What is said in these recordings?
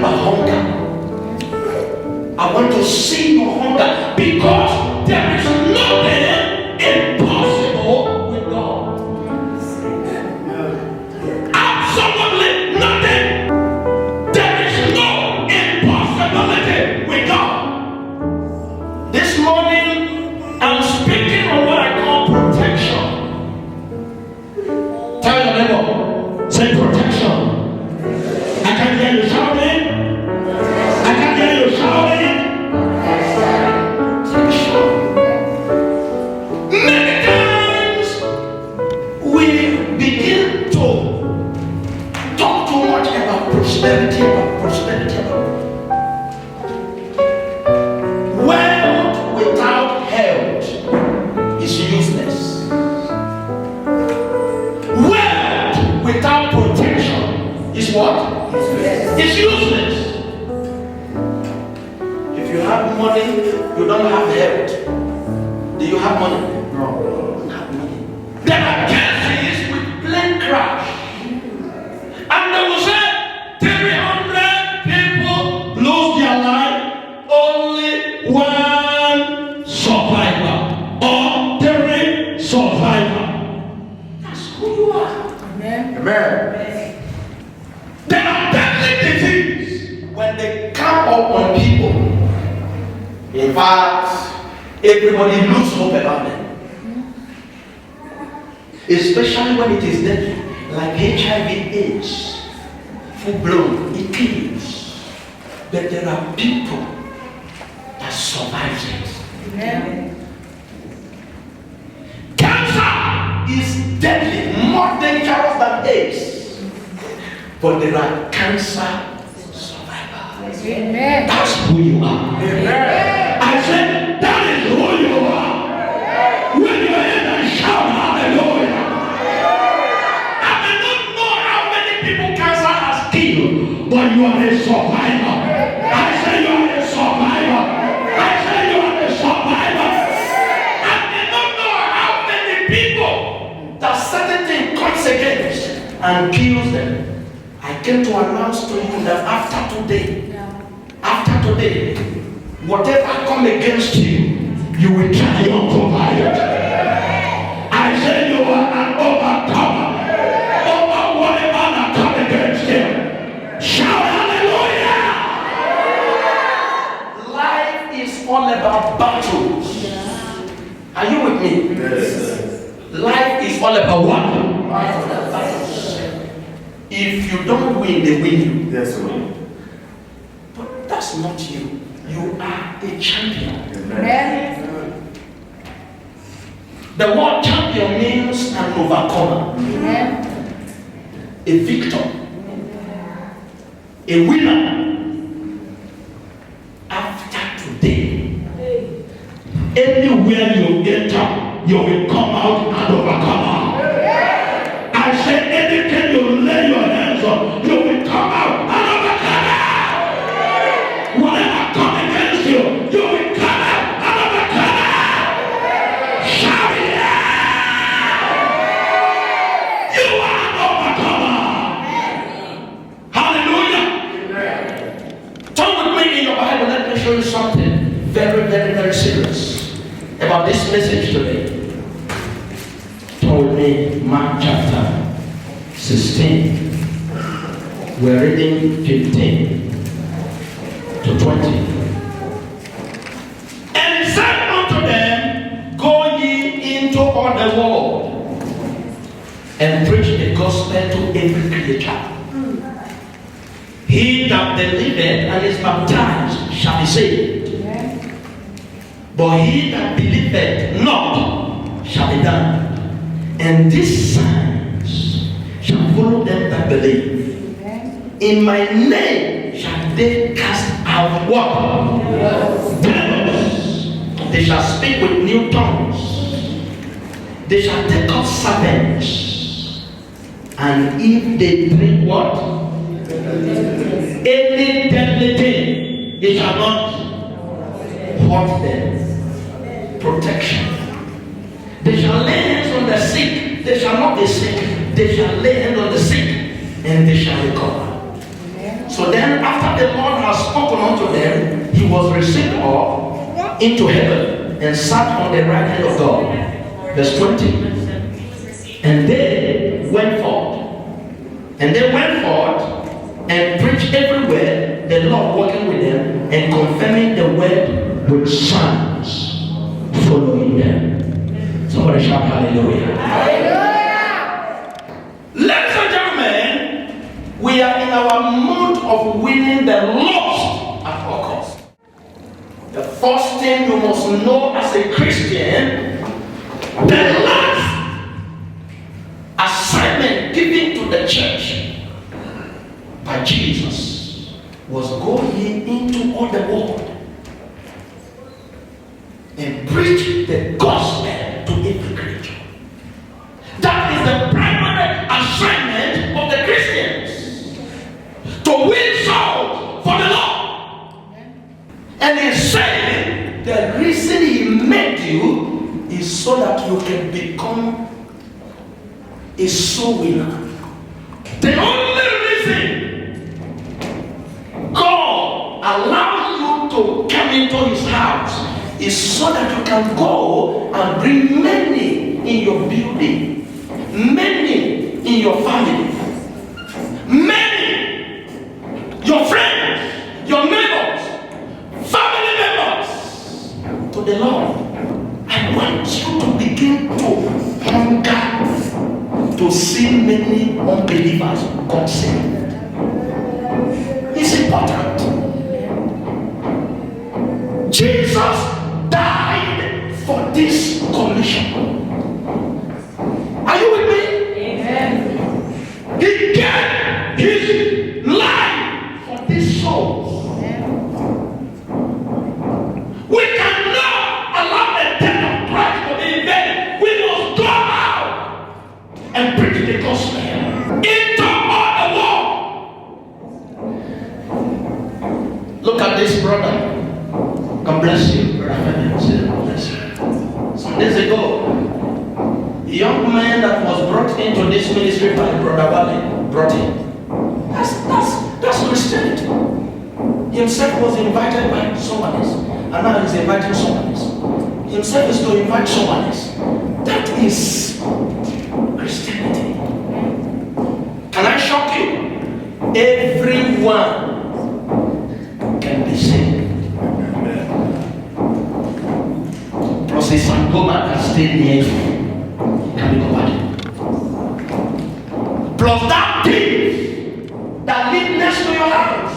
about hunger. I want to see your hunger, because there is nothing impossible with God. Absolutely nothing. There is no impossibility with God. This morning, I'm speaking on what I call protection. Tell your neighbor, say protection. I can hear you shouting. I can hear you shouting. Protection. Many times we begin to talk too much about prosperity, Wealth without health is useless. Wealth without protection is what? It's useless. If you have money, you don't have health. Do you have money? No. You don't have money. There are cases with plane crash, and they will say 300 people lose their life, only one survivor or 3 survivor. That's who you are. Amen. Amen. There are deadly disease when they come up on people. In fact, everybody loses hope about them. Especially when it is deadly, like HIV/AIDS, full blown, it kills. But there are people that survive it. Amen. Cancer is deadly, more dangerous than AIDS. But there are cancer survivors. Amen. That's who you are. Amen. I said, that is who you are. When you're in and shout hallelujah. I may not know how many people cancer has killed, but you are a survivor. I say you are a survivor. I say you are a survivor. I may not know how many people that certain thing cuts against and kills them. I came to announce to you that after today, whatever come against you, you will triumph over it. I say you are an overcomer over whatever that come against you. Shout hallelujah! Life is all about battles. Are you with me? Yes. Life is all about what? Battles. If you don't win, they win you. Yes, sir. But that's not you. You are a champion. Amen. The word champion means an overcomer. Amen. A victor. A winner. After today, anywhere you enter, you will come out an overcomer. I said anything you lay your hands on, you will come out and overcomer. Whatever come against you, you will come out and overcomer. Shout it out. You are an overcomer. Hallelujah. Turn with me in your Bible. Let me show you something very, very, very serious about this message today. Told me Mark chapter 16. We're reading 15 to 20. And he said unto them, go ye into all the world and preach the gospel to every creature. He that believeth and is baptized shall be saved. But he that believeth not shall be damned. And these signs shall follow them that believe. In my name shall they cast out what? Devils. They shall speak with new tongues. They shall take up serpents. And if they drink what? Any deadly thing, it shall not hurt them. Protection. They shall lay hands on the sick. They shall not be sick. They shall lay hands on the sick and they shall recover. So then after the Lord has spoken unto them, he was received up into heaven and sat on the right hand of God. Verse 20. And they went forth. And they went forth and preached everywhere, the Lord working with them and confirming the word with signs following them. Somebody shout hallelujah. Hallelujah. Ladies and gentlemen, we are in our month of winning the lost at all costs. The first thing you must know as a Christian, the last assignment given to the church by Jesus was go ye into all the world and preach the gospel to every creature. That is the primary assignment of the Christians, to win souls for the Lord. And he said the reason he made you is so that you can become a soul winner. The only reason God allows you to come into his house is so that you can go and bring many in your building, many in your family, many, your friends, your neighbors, family members, to the Lord. I want you to begin to hunger to see many unbelievers God saved. It's important. Jesus died for this commission. Are you with me? Amen. He gave his life for these souls. We cannot allow the death of Christ to be in vain. We must go out and preach the gospel into all the world. Look at this brother. God bless you, brother. God bless you. Some days ago, a young man that was brought into this ministry by Brother Wale brought him. That's Christianity. He himself was invited by someone else, and now he's inviting someone else. Himself is to invite someone else. That is Christianity. Can I shock you? Everyone can be saved. Process and go back and stay near you. Can be converted. Plus that thief that lives next to your house.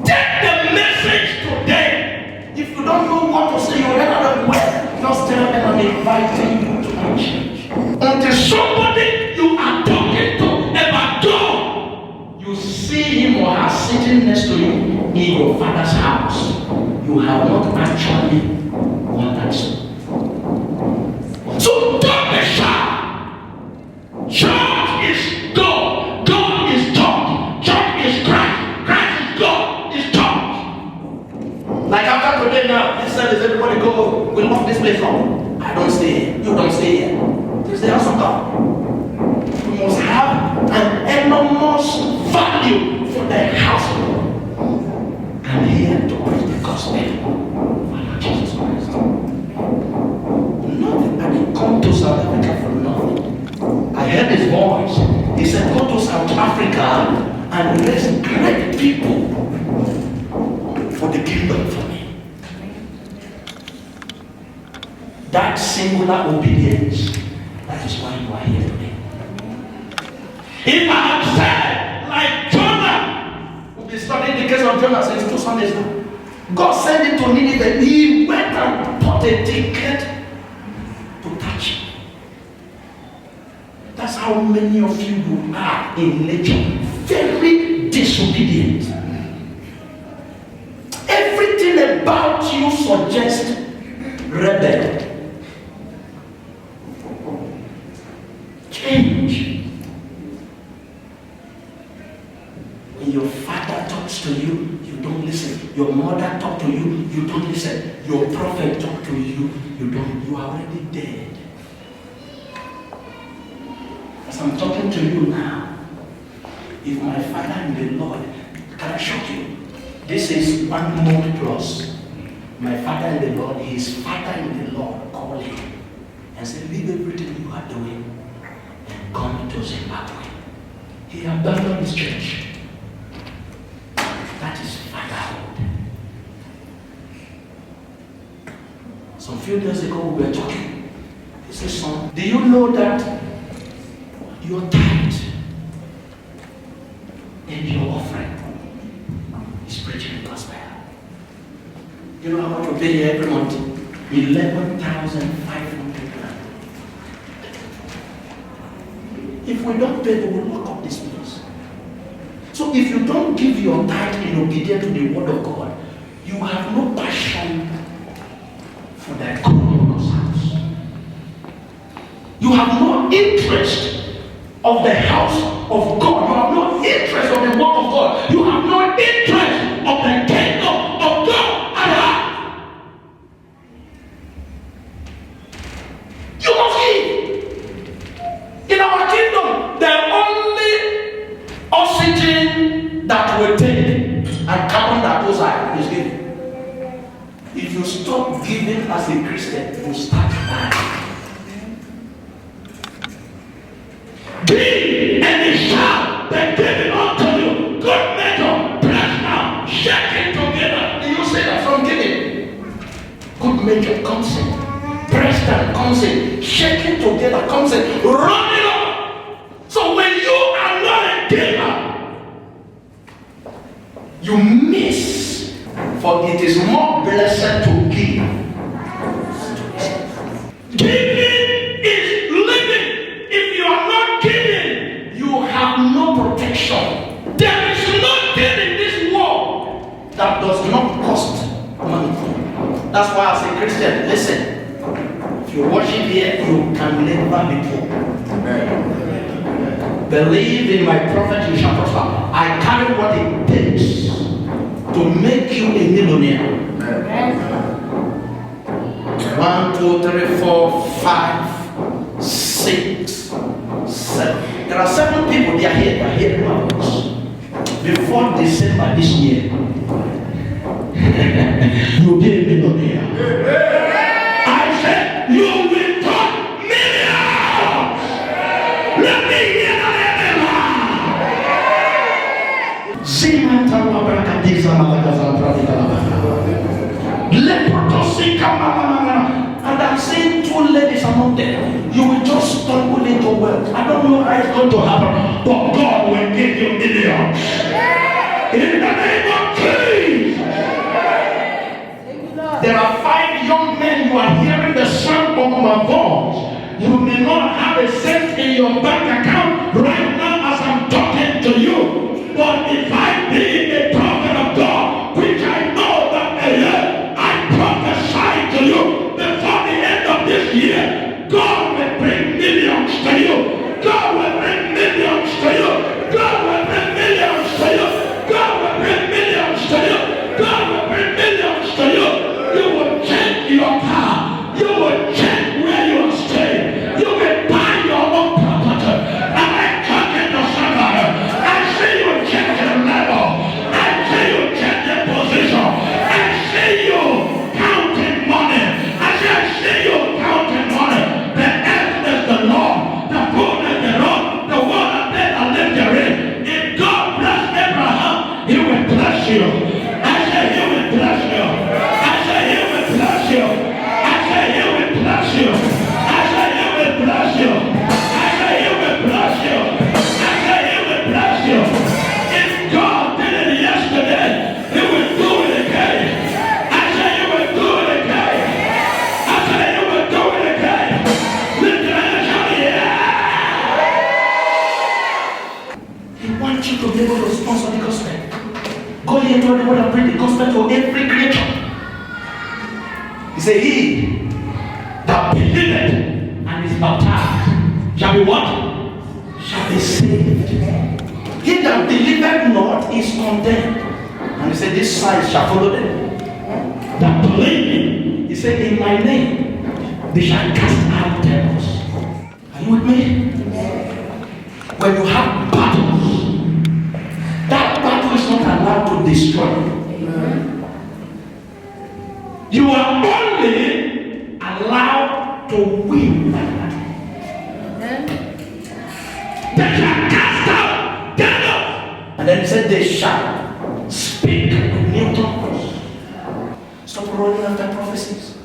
Take the message today. If you don't know what to say, you're out of the way. Just tell them I'm inviting you to my church. Until somebody you are talking to about God, you see him or her sitting next to you in your father's house, you have not actually won that soul. So don't be shy. Church is God. God is church. Church is Christ. Christ is God. Is church. Like after today now, this service, everybody go, we lock this place up. I don't stay here. You don't stay here. This is the house of God. We must have an enormous value for the house of God. I'm here to preach the gospel of Jesus Christ. Nothing. I didn't come to South Africa for nothing. I heard his voice. He said, go to South Africa and raise great people for the kingdom for me. That singular obedience, that is why you are here today. If I had said, like Jonah, we'll be studying the case of Jonah since 2 Sundays now. God sent him to Nineveh. He went and bought a ticket to touch him. That's how many of you are in nature. Very disobedient. Everything about you suggests rebel. Change. When your father talks to you, you don't listen. Your mother talks to you, you don't listen. Your prophet talks to you, you don't. You are already dead. As I'm talking to you now, if my father in the Lord Can I shock you? This is 1 month plus. My father in the Lord, his father in the Lord called him and said, leave everything you are doing and come to Zimbabwe. He abandoned his church. That is fatherhood. Some few days ago we were talking. He said, son, do you know that your tithe and your offering is preaching the gospel? You know how much we pay here every month? 11,500. If we don't pay, we will lock up this place. So if you don't give your tithe in obedience to the word of God, you have no passion for that God in God's house. You have no interest of the house of God. You have no interest of the work of God. You have no interest of the kingdom of God at heart. You must give. In our kingdom, the only oxygen that we take and carbon dioxide is given. If you stop giving as a Christian, you start dying. Give, and it shall be given unto you. Good measure, press down, shaking together. Do you say that from giving? Good measure comes in, press down comes in, shaking together comes in, running up. So when you are not a giver, you miss, for it is more blessed to give. Giving is living. If you are not giving, you have no protection. There is nothing in this world that does not cost money. That's why as a Christian, listen, if you worship here, you can never be poor. Believe in my prophet, you shall prosper. I carry what it takes to make you a millionaire. 1, 2, 3, 4, 5, 6, 7. There are 7 people. They are here. They are here in my house. Before December this year, you'll be a millionaire. I said, you will talk millions. Let me hear and I'm seeing 2 ladies among them. You will just stumble into wealth. I don't know how it's going to happen, but God will give you millions. In the name of Jesus. There are 5 young men who are hearing the sound of my voice. You may not have a cent in your bank account right now as I'm talking to you. But if I be a prophet of God, which I know that I prophesy to you before the end of this year, God will bring millions to you. God will bring millions to you. God will bring millions to you. God will bring millions to you. God will bring millions to you. You will change your car. You will change where you are staying. You will buy your own property. And I talking to somebody. I see you change the level. I see you change the position. I see you counting money. I see you counting money. The earth is the Lord. The food is the Lord. The water that I live therein. If God bless Abraham, He will bless you. I say He will bless you. I say He will bless you. I say He will bless you. I say He will bless you. I say He will bless you. I say He will bless you. If God did it yesterday, He will do it again. I say He will do it again. I say He will do it again. Lift your hands out here. He wants you to be able to sponsor the gospel. Go here to the world and bring the gospel to every creature. He said, he that believeth and is baptized shall be what? Shall be saved. He that believeth not is condemned. And he said, this sign shall follow them that believe me. He said, in my name they shall cast out devils. Are you with me? When you have battles, that battle is not allowed allowed to destroy. You are only allowed to win. They shall cast out devils. And then he said, they shall speak new tongues. Stop running after prophecies.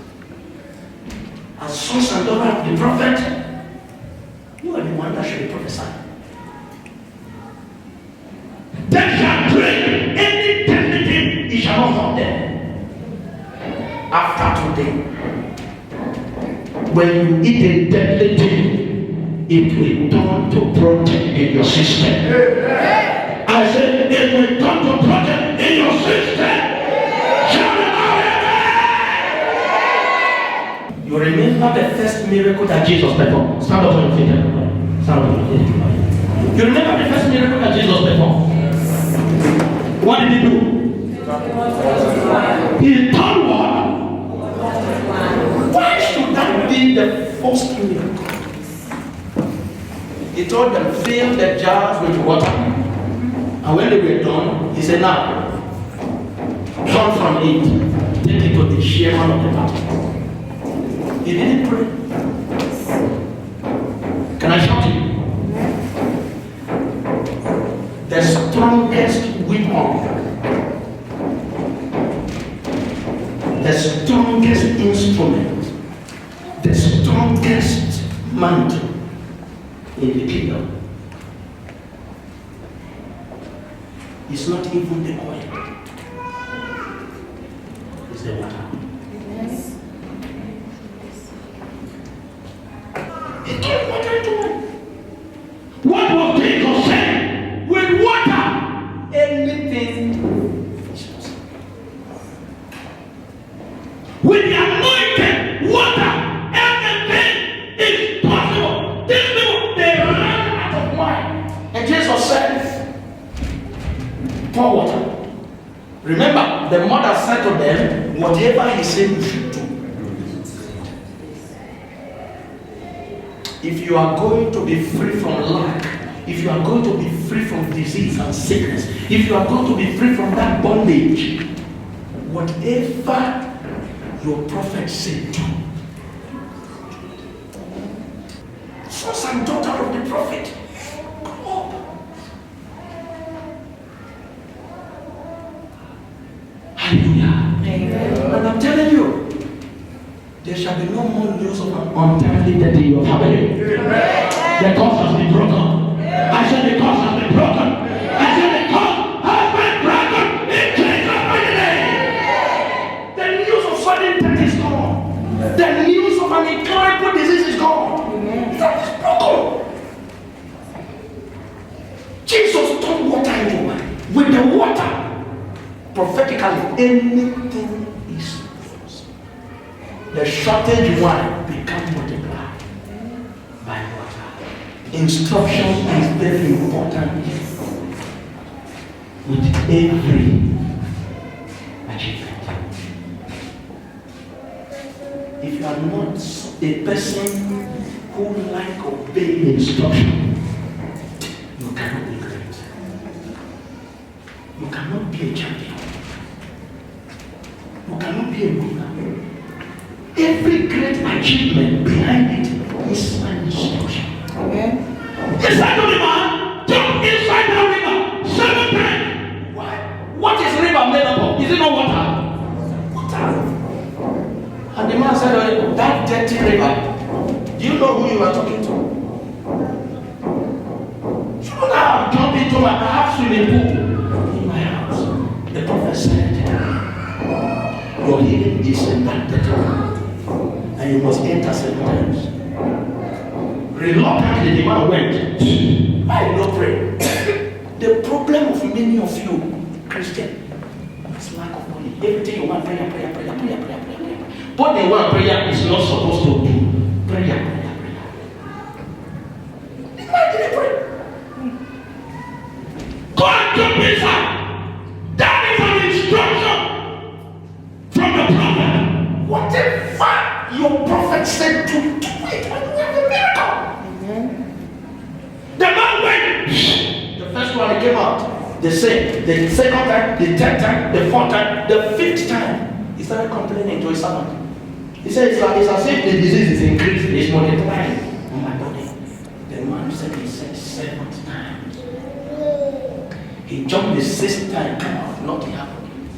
As sons and daughters of the prophet, you are the one that should be prophesying. They shall drink any deadly thing, it shall not harm them. After today, when you eat a deadly thing, it will turn to protein in your system. I said it will turn to protein in your system. You remember the first miracle that Jesus performed? Stand up on your feet, everybody. Stand up on your feet. You remember the first miracle that Jesus performed? What did he do? He turned water. Why should that be the first miracle? He told them, fill the jars with water. And when they were done, he said, now, come from it. Take it to the chairman of the party. He didn't pray. Can I shout to you? The strongest weapon, the strongest instrument, the strongest mantle in the kingdom is not even the oil, it's the water. Yes. He turned water into wine. What was Jesus saying? With water, anything is possible. With the anointed water, everything is possible. These people, they ran out of wine. And Jesus said, pour water. Remember, the mother said to them, whatever he said you should do. If you are going to be free from lack, if you are going to be free from disease and sickness, if you are going to be free from that bondage, whatever your prophet said, do. Sons and daughters of the prophet, grow up. Hallelujah. Amen. And I'm telling you, there shall be no more news of an untimely death in your family. The cause has been broken. I said the cause has been broken. I said the cause has been broken in Jesus' mighty name. The news of sudden death is gone. The news of an incurable disease is gone. That is broken. Jesus turned water into wine. With the water, prophetically, anything is possible. The shortage wine become multiplied by water. Instruction is very important with every achievement. If you are not a person who like obeying instruction, you cannot be great. You cannot be a champion. You cannot be a winner. Every great achievement behind it is an instruction. Okay. Inside of the man, jump inside the river 7 times. Why? What is river made up of? Is it not water? Water. And the man said, oh, that dirty river. Do you know who you are talking to? So now jump into my house swimming pool in my house. The prophet said, your healing is in that dirty river. And you must enter 7 times. Reluctantly, the man went. I no pray. The problem of many of you, Christian, is lack of money. Everything you want, prayer. What they want prayer is not supposed to do. Prayer. The man didn't pray. Go and jump inside. That is an instruction from the prophet. Whatever your prophet said to do it, and you have a miracle. The man went. The first one he came out. the same. The second time, the third time, the fourth time, the fifth time, he started complaining to his servant. He said, it's as if the disease is increasing, it's multiplying on my body. The man said, he said 7 times. He jumped the 6th time, nothing happened.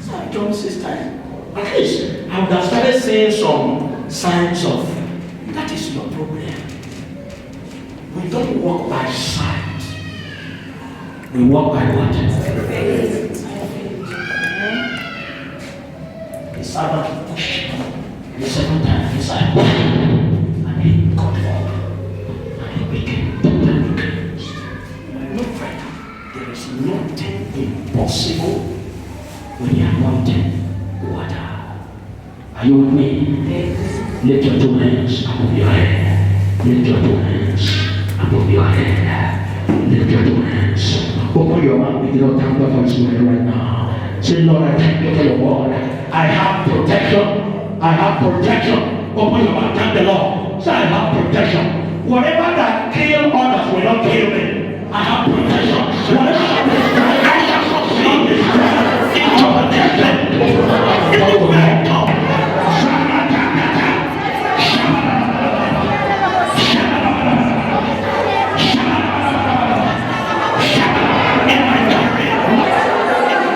So I jumped 6 times. At least I would have started seeing some signs of that is your problem. We don't walk by sight. We walk by what? Faith. The servant pushed him. The 7th time he said, and he got up. And he became totally cleansed. No friend, there is nothing impossible when you are anointed water. Are you with me? Lift your 2 hands above your head. Lift your 2 hands above your head. Lift your 2 hands. Open your mouth. Begin to thank God for His word right now. Say, Lord, I thank you for your word. I have protection. I have protection. Open your mouth. Thank the Lord. Say, I have protection. Whatever that kill others will not kill me. I have protection. Whatever that destroy others will not destroy me. Into the destiny. Into the destiny.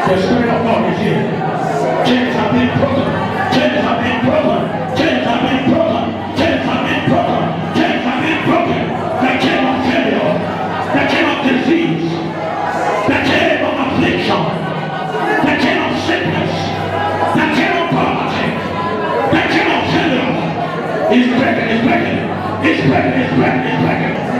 The Spirit of God is here. Chains have been broken. Chains have been broken. Chains have been broken. Chains have been broken. Chains have been broken. The chain of failure. The chain of disease. The chain of affliction. The chain of sickness. The chain of poverty. The chain of failure is breaking. It's breaking. It's breaking. It's breaking. It's breaking.